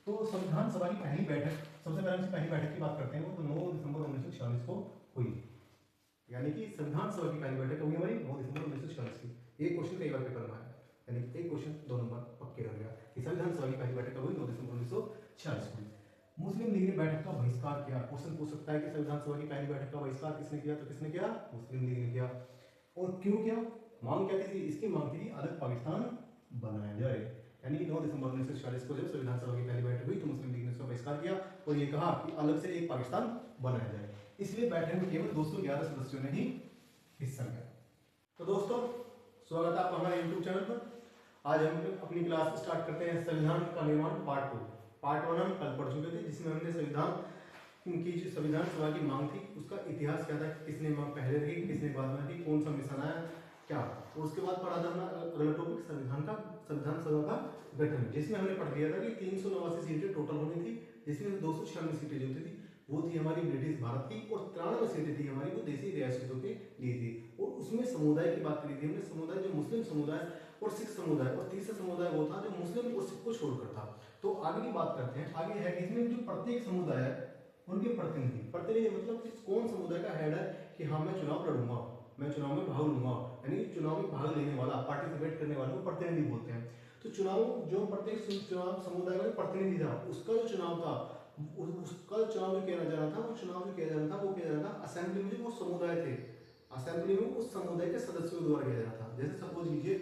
तो संविधान सभा की पहली बैठक, सबसे पहले पहली बैठक की बात करते हैं, वो तो 9 दिसंबर 1946 को हुई। यानी कि संविधान सभा की पहली बैठक हुई हमारी 9 दिसंबर 1946 की। ये क्वेश्चन कई बार पेपर में आया, यानी एक क्वेश्चन 2 नंबर पक्के रह गया कि संविधान सभा की पहली बैठक कब हुई, 9 दिसंबर 1946 को हुई। मुस्लिम लीग ने बैठक का बहिष्कार किया। क्वेश्चन पूछ सकता है कि संविधान सभा की पहली बैठक का बहिष्कार किसने किया, तो किसने किया, मुस्लिम लीग ने किया। और क्यों किया, मांग क्या थी इसकी, मांग थी अलग पाकिस्तान बनाया जाए। यानी कि 9 दिसंबर 1946 को जब संविधान सभा की पहली बैठक हुई तो मुस्लिम लीग ने उसका बहिष्कार किया और ये कहा कि अलग से एक पाकिस्तान बनाया जाए। इसलिए बैठक में केवल 211 सदस्यों ने ही हिस्सा लिया। तो दोस्तों, स्वागत है आपका हमारे YouTube चैनल पर। आज हम अपनी क्लास स्टार्ट करते हैं संविधान का निर्माण पार्ट 2। पार्ट 1 हम कल पढ़ चुके थे, जिसमें हमने संविधान की जो संविधान सभा की मांग थी उसका इतिहास क्या था, किसने मांग पहले रखी, किसने बाद में रखी, कौन सा मिशन आया क्या। और उसके बाद पढ़ा था अपना अगला टॉपिक संविधान सभा का गठन, जिसमें हमने पढ़ लिया था कि 389 सीटें टोटल होनी थी, जिसमें 296 सीटें जो थी वो थी हमारी ब्रिटिश भारत की और 93 सीटें थी हमारी वो देसी रियासतों के लिए थी। और उसमें समुदाय की बात करी थी हमने, समुदाय जो मुस्लिम समुदाय और सिख समुदाय, और तीसरा समुदाय वो था जो मुस्लिम और सिख को छोड़कर था। तो आगे की बात करते हैं। आगे है इसमें जो प्रत्येक समुदाय है उनके प्रतिनिधि मतलब कि कौन समुदाय का हेड है कि हाँ मैं चुनाव लड़ूंगा, मैं चुनाव में भाग लूंगा, यानी चुनाव में भाग लेने वाला, पार्टिसिपेट करने वाले को प्रतिनिधि बोलते हैं। तो चुनाव जो प्रत्येक चुनाव समुदाय का प्रतिनिधि था उसका जो चुनाव था, उसका चुनाव जो किया जाना था, वो चुनाव जो किया जाना था वो किया जाना था असेंबली में। जो वो समुदाय थे, असेंबली में उस समुदाय के सदस्यों द्वारा किया जाना था। जैसे सपोज कीजिए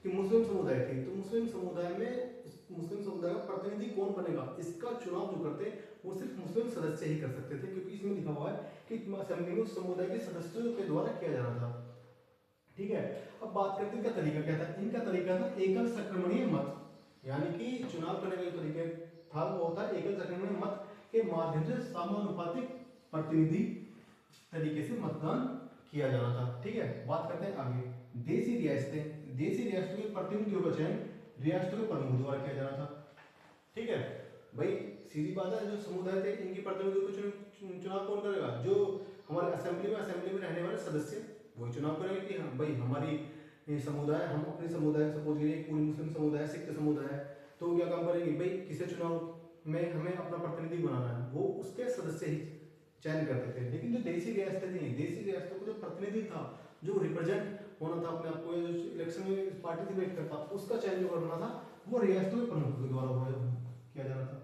कि मुस्लिम समुदाय थे, तो मुस्लिम समुदाय में मुस्लिम समुदाय का प्रतिनिधि कौन बनेगा, इसका चुनाव जो करते वो सिर्फ मुस्लिम सदस्य ही कर सकते थे, क्योंकि इसमें लिखा हुआ है कि असेंबली में उस समुदाय के सदस्यों के द्वारा किया जाना था। ठीक है, अब बात करते हैं इनका तरीका क्या था। इनका तरीका था एकल संक्रमणीय मत, यानी कि चुनाव करने का तरीका था वो होता है एकल संक्रमणीय मत के माध्यम से समानुपातिक प्रतिनिधि तरीके से मतदान किया जाना था। ठीक है, बात करते हैं आगे। देसी रियासतों के प्रतिनिधियों का चयन रियासतों के प्रमुख द्वारा किया जाना था। ठीक है भाई, सीधी बात है, जो समुदाय थे इनकी प्रतिनिधियों को चुनाव कौन करेगा, जो हमारे असेंबली में रहने वाले सदस्य वही चुनाव करेंगे कि हाँ भाई हमारी समुदाय, हम अपने समुदाय सपोज करिए पूरी मुस्लिम समुदाय, सिख समुदाय है, तो क्या काम करेंगे भाई, किसे चुनाव में हमें अपना प्रतिनिधि बनाना है, वो उसके सदस्य ही चयन करते थे। लेकिन जो देसी रियासतें थी, देसी रियासतों को जो प्रतिनिधि था, जो रिप्रेजेंट होना था अपने आप को, जो इलेक्शन में पार्टिसिपेट करता, उसका चयन जो करना था वो रियासतों के प्रमुख के द्वारा किया जाना था।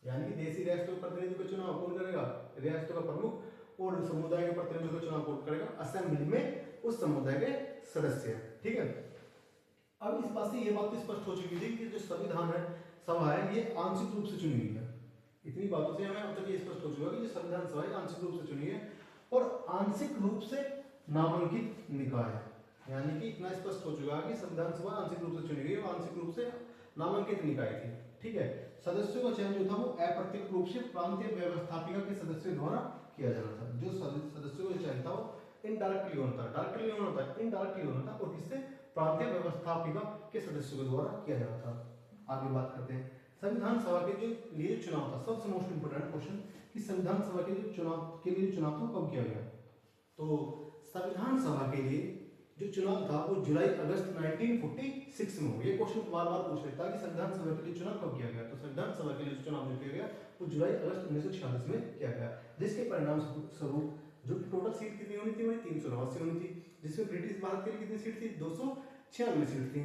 यानी कि देसी रियासतों के प्रतिनिधि का चुनाव कौन करेगा, रियासतों का प्रमुख, और समुदाय के प्रतिनिधि का चुनाव कौन करेगा, असेंबली में उस समुदाय के सदस्य। ठीक है, अब इस बात से ये बात तो स्पष्ट हो चुकी थी कि जो संविधान है सभा है ये आंशिक रूप से चुनी हुई है। इतनी बातों से हमें अब तक ये स्पष्ट हो चुका कि जो संविधान सभा है आंशिक रूप से चुनी है और आंशिक रूप से नामांकित निकाय है। यानी कि इतना स्पष्ट हो चुका है कि संविधान सभा आंशिक रूप से चुनी गई और आंशिक रूप से नामांकित निकाय थी। ठीक है, सदस्यों का चयन जो था वो अप्रत्यक्ष रूप से प्रांतीय व्यवस्थापिका के सदस्यों द्वारा किया जाना था। जो सदस्यों का चयन था वो इनडायरेक्टली होता है, डायरेक्टली नहीं होता, इनडायरेक्टली होना था, और किससे, प्रांतीय व्यवस्थापिका के सदस्यों के द्वारा किया जाना था। आगे बात करते हैं संविधान सभा के जो लिए चुनाव था, सबसे मोस्ट इंपोर्टेंट क्वेश्चन कि संविधान सभा के जो चुनाव के लिए चुनाव था कब किया गया। तो संविधान सभा के लिए जो चुनाव था वो जुलाई अगस्त 1946 में हो। ये क्वेश्चन बार बार पूछ लेता है कि संविधान सभा के लिए चुनाव कब किया गया। तो संविधान सभा के लिए चुनाव जो किया गया वो जुलाई अगस्त 1946 में किया गया, जिसके परिणाम स्वरूप जो टोटल सीट कितनी होनी थी, वही 389 होनी थी, जिसमें ब्रिटिश भारत के लिए कितनी सीट थी, 296 सीट थी।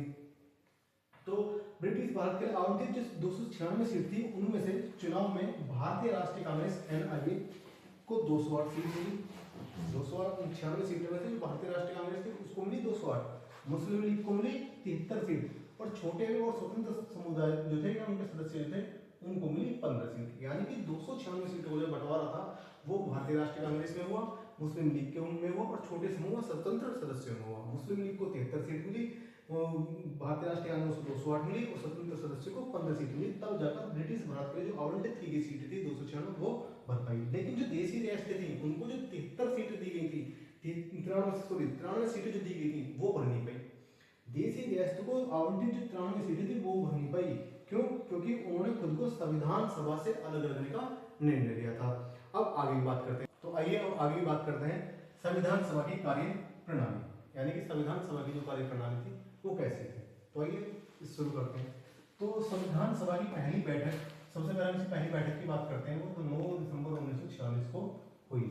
तो ब्रिटिश भारत के लिए आवंटित जो 296 सीट थी उनमें से चुनाव में भारतीय राष्ट्रीय कांग्रेस एनआरए को 208 सीट मिली। 296 सीटें में से जो भारतीय राष्ट्रीय कांग्रेस थी उसको मिली 208, मुस्लिम लीग को मिली 73 सीट, और छोटे और स्वतंत्र समुदाय जो थे या उनके सदस्य जो थे उनको मिली 15 सीट। यानी कि 296 सीटों का जो बंटवारा था वो भारतीय राष्ट्रीय कांग्रेस में हुआ, मुस्लिम लीग के में हुआ, और छोटे समूह स्वतंत्र सदस्यों में हुआ। मुस्लिम लीग को 73 सीट मिली, भारतीय राष्ट्रीय कांग्रेस को 208 मिली, और स्वतंत्र सदस्य को 15 सीट मिली। तब जाकर ब्रिटिश भारत के जो आवंटित की गई सीटें थी 296 वो भर पाई। लेकिन जो देसी रियासतें थी उनको जो 73 सीटें दी गई थी, 93 सीटें जो दी गई थी वो भर नहीं पाई। देसी रियासतों को आवंटित जो 93 सीटें थी वो भर नहीं पाई। क्यों? क्योंकि उन्होंने खुद को संविधान सभा से अलग रखने का निर्णय लिया था। अब आगे की बात करते हैं। तो आइए अब आगे की बात करते हैं संविधान सभा की कार्य प्रणाली, यानी कि संविधान सभा की जो कार्य प्रणाली थी वो कैसे थी। तो आइए शुरू करते हैं। तो संविधान सभा की पहली बैठक, सबसे पहले करार की पहली बैठक की बात करते हैं वो तो 9 दिसंबर 1946 को हुई,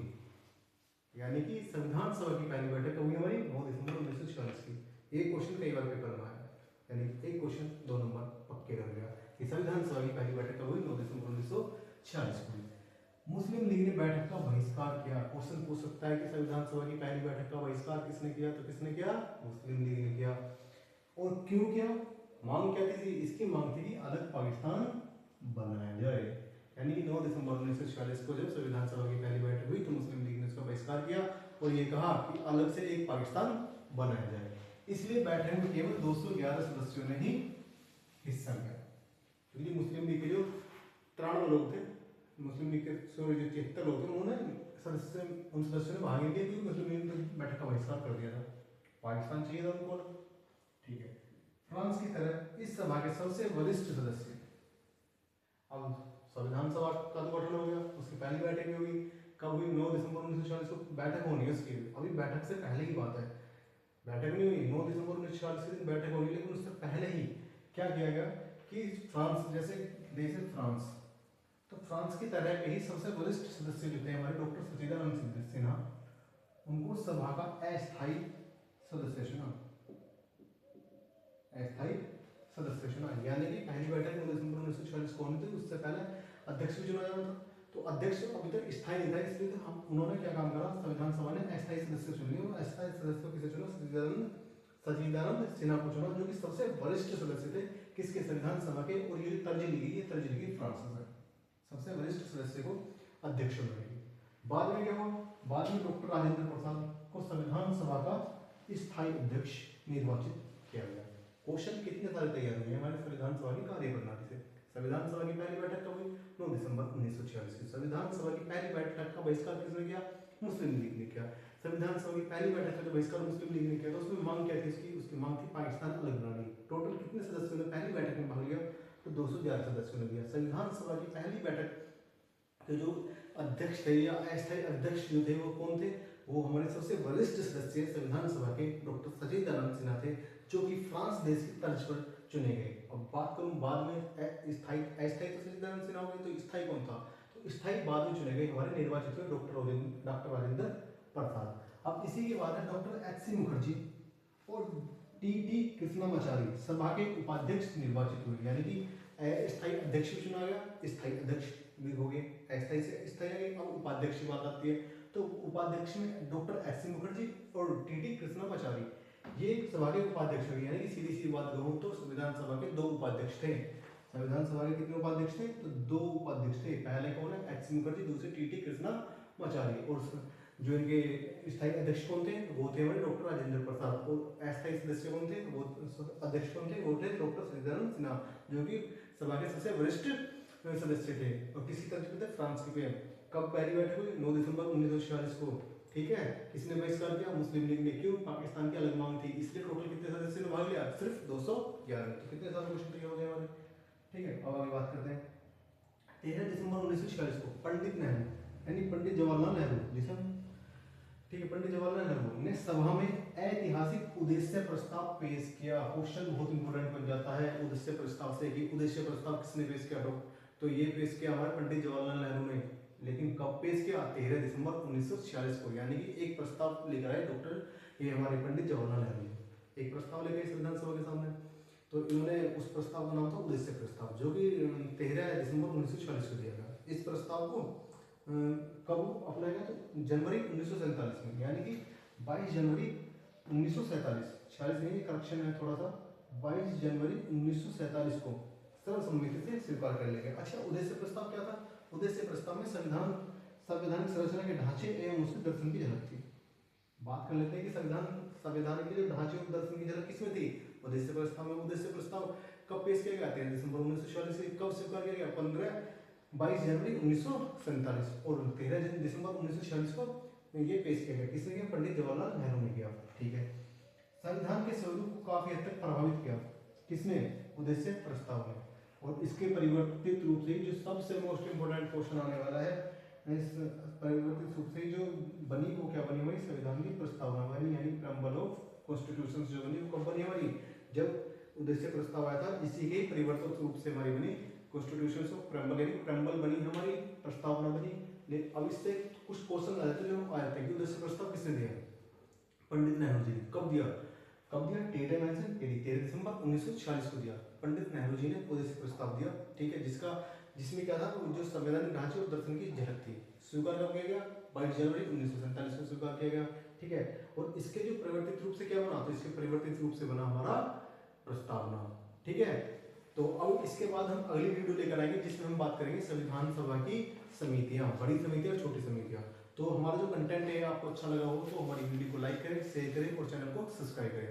यानी कि संविधान सभा की पहली बैठक कब हुई हमारी 9 दिसंबर 1946 की। एक क्वेश्चन कई बार पेपर में आया, यानी एक क्वेश्चन 2 नंबर पक्के कर गया कि संविधान सभा की पहली बैठक कब हुई 9 दिसंबर 1946 को हुई। मुस्लिम लीग ने बैठक का बहिष्कार किया। क्वेश्चन पूछ सकता है कि संविधान सभा की पहली बैठक का बहिष्कार किसने किया, तो किसने किया, मुस्लिम लीग ने किया। और क्यों किया, मांग क्या थी इसकी, मांग थी कि अलग पाकिस्तान बनाया जाए, यानी कि 9 दिसंबर 1946 को जब संविधान सभा की पहली बैठक हुई तो मुस्लिम लीग ने उसका बहिष्कार किया और ये कहा कि अलग से एक पाकिस्तान बनाया जाए। इसलिए बैठक में केवल 211 सदस्यों ने ही हिस्सा लिया, क्योंकि मुस्लिम लीग के जो 93 लोग थे, मुस्लिम लीग के जो 73 लोग थे, उन्होंने उन सदस्यों ने भाग नहीं लिया क्योंकि मुस्लिम लीग ने बैठक का बहिष्कार कर दिया था, पाकिस्तान चाहिए था उनको। ठीक है, फ्रांस की तरह इस सभा के सबसे वरिष्ठ सदस्य, अब संविधान सभा का तो गठन हो गया, उसकी पहली बैठक भी होगी, कब हुई 9 दिसंबर 1946 को बैठक होनी है उसकी, अभी बैठक से पहले की बात है, बैठक नहीं हुई 9 दिसंबर 1946 के दिन बैठक होगी, लेकिन उससे पहले ही क्या किया गया कि फ्रांस जैसे देश है फ्रांस, तो फ्रांस की तरह के ही सबसे वरिष्ठ सदस्य जो थे हमारे डॉक्टर सचिदानंद सिन्हा, उनको सभा का अस्थायी सदस्य चुना, अस्थायी सदस्य चुना, यानी कि पहली बैठक 9 दिसंबर 1946 को होनी थी, उससे पहले अध्यक्ष भी चुना जाना था, तो अध्यक्ष अभी तक स्थायी नहीं था, इसलिए तो हम उन्होंने क्या काम करा, संविधान सभा ने अस्थायी सदस्य चुने और अस्थायी सदस्य किसे चुना, सचिदानंद सिन्हा को चुना, जो कि सबसे वरिष्ठ सदस्य थे किसके, संविधान सभा के। और ये तरजीह ली गई, ये तरजीह ली गई फ्रांस में, सबसे वरिष्ठ सदस्य को अध्यक्ष बनाई। बाद में क्या हुआ, बाद में डॉक्टर राजेंद्र प्रसाद को संविधान सभा का स्थायी अध्यक्ष निर्वाचित किया गया। क्वेश्चन कितने सारे तैयार हुए हमारे संविधान सभा की कार्यप्रणाली से। संविधान सभा की पहली बैठक कब हुई, 9 दिसंबर 1946 की। संविधान सभा की पहली बैठक का बहिष्कार किसने किया, मुस्लिम लीग ने किया। संविधान सभा की पहली बैठक का जो बहिष्कार मुस्लिम लीग ने किया, तो उसमें मांग क्या थी उसकी, उसकी मांग थी पाकिस्तान अलग बनाने। टोटल कितने सदस्यों ने पहली बैठक में भाग लिया, तो 211 सदस्यों ने लिया। संविधान सभा की पहली बैठक के जो अध्यक्ष थे या अस्थायी अध्यक्ष जो थे वो कौन थे, वो हमारे सबसे वरिष्ठ सदस्य संविधान सभा के डॉक्टर सचिदानंद सिन्हा थे, जो कि फ्रांस देश की तर्ज पर चुने गए। अब बात करूं बाद में स्थायी अस्थायी तो सचिदानंद सिन्हा हो गए, तो स्थायी कौन था, तो स्थायी बाद में चुने गए हमारे निर्वाचित हुए डॉक्टर राजेंद्र प्रसाद। अब इसी के बाद है डॉक्टर एच.सी. मुखर्जी और टी.टी. कृष्णामाचारी सभा के उपाध्यक्ष निर्वाचित हुए, यानी कि स्थायी अध्यक्ष चुना गया, स्थायी अध्यक्ष भी हो गए, अस्थायी से स्थायी। अब उपाध्यक्ष की बात आती है, तो उपाध्यक्ष में डॉक्टर एच.सी. मुखर्जी और टी.टी. कृष्णामाचारी ये सभा के उपाध्यक्ष हो गए, यानी कि सीधी सी बात कहूँ तो संविधान सभा के 2 उपाध्यक्ष थे। संविधान सभा के कितने उपाध्यक्ष थे, तो 2 उपाध्यक्ष थे। पहले कौन है, एच.सी. मुखर्जी, दूसरे टी.टी. कृष्णामाचारी। और जो इनके स्थायी अध्यक्ष कौन थे, वो थे हमारे डॉक्टर राजेंद्र प्रसाद। और अस्थायी सदस्य कौन थे, वो अध्यक्ष कौन थे, वो थे डॉक्टर सचिदानंद सिन्हा, जो कि सभा के सबसे वरिष्ठ सदस्य थे। और किसी तर्ज पे थे, फ्रांस के पे। कब पहली बैठक हुई, 9 दिसंबर 1946 को। ठीक है, किसने बहिष्कार किया, मुस्लिम लीग ने। क्यों, पाकिस्तान की अलग मांग थी, इसलिए टोटल कितने सदस्य ने भाग लिया, सिर्फ 211। तो कितने सारे क्वेश्चन तैयार हो गए हमारे। ठीक है, अब आगे बात करते हैं। 13 दिसंबर 1946 को पंडित नेहरू, यानी पंडित जवाहरलाल नेहरू, जिसे ठीक है, पंडित जवाहरलाल नेहरू ने सभा में ऐतिहासिक उद्देश्य प्रस्ताव पेश किया। क्वेश्चन बहुत इंपोर्टेंट बन जाता है उद्देश्य प्रस्ताव से कि उद्देश्य प्रस्ताव किसने पेश किया, तो ये पेश किया हमारे पंडित जवाहरलाल नेहरू ने। लेकिन कब पेश किया, 13 दिसंबर 1946 को, यानी कि एक प्रस्ताव लेकर आए डॉक्टर ये हमारे पंडित जवाहरलाल नेहरू ने। एक प्रस्ताव लेकर संविधान सभा के सामने, तो इन्होंने उस प्रस्ताव का नाम था उद्देश्य प्रस्ताव, जो कि 13 दिसंबर 1946 को दिया गया। इस प्रस्ताव को कब अपनाया गया, तो जनवरी 1947 में, यानी कि 22 जनवरी 1947, 46 नहीं, करेक्शन है थोड़ा सा, 22 जनवरी 1947 को सर्वसम्मति से स्वीकार कर लिया गया। अच्छा, उद्देश्य प्रस्ताव क्या था, उद्देश्य प्रस्ताव में संवैधानिक संरचना के ढांचे एवं उसके दर्शन की झलक थी। बात कर लेते हैं कि संविधान के जो ढांचे और दर्शन की झलक किसमें थी, उद्देश्य प्रस्ताव में। उद्देश्य प्रस्ताव कब पेश किया गया, 13 दिसंबर 1946 से। कब स्वीकार किया गया, 22 जनवरी 1947 और 13 दिसंबर 1946 को ये पेश किया गया। किसने किया, पंडित जवाहरलाल नेहरू ने किया। ठीक है, संविधान के स्वरूप को काफी हद तक प्रभावित किया किसने, उद्देश्य प्रस्ताव ने। और इसके परिवर्तित रूप से जो सबसे मोस्ट इंपोर्टेंट क्वेश्चन आने वाला है, इस परिवर्तित रूप से जो बनी वो क्या बनी हमारी, संविधान की प्रस्तावना बनी, यानी प्रेम्बल ऑफ कॉन्स्टिट्यूशन जो बनी वो कब बनी हमारी, जब उद्देश्य प्रस्ताव आया था। इसी के परिवर्तित रूप से हमारी बनी कॉन्स्टिट्यूशन ऑफ प्रेम्बल, यानी प्रेम्बल बनी हमारी, प्रस्तावना बनी। अब इससे कुछ क्वेश्चन आ जाते हैं जो आ जाते हैं कि उद्देश्य प्रस्ताव किसने दिया? पंडित नेहरू जी ने। कब दिया? डेट है मेंशन, 13 दिसंबर 1946 को दिया। पंडित नेहरू जी ने उद्देश्य प्रस्ताव दिया, ठीक है, जिसमें क्या था, जो संवैधानिक ढांचे और दर्शन की झलक थी। स्वीकार कब किया गया? 22 जनवरी 1947 को स्वीकार किया गया, ठीक है। और इसके जो परिवर्तित रूप से क्या बना, तो इसके परिवर्तित रूप से बना हमारा प्रस्तावना, ठीक है। तो अब इसके बाद हम अगली वीडियो लेकर आएंगे जिसमें हम बात करेंगे संविधान सभा की समितियां, बड़ी समितियां और छोटी समितियां। तो हमारा जो कंटेंट है आपको अच्छा लगा हो तो हमारी वीडियो को लाइक करें, शेयर करें और चैनल को सब्सक्राइब करें।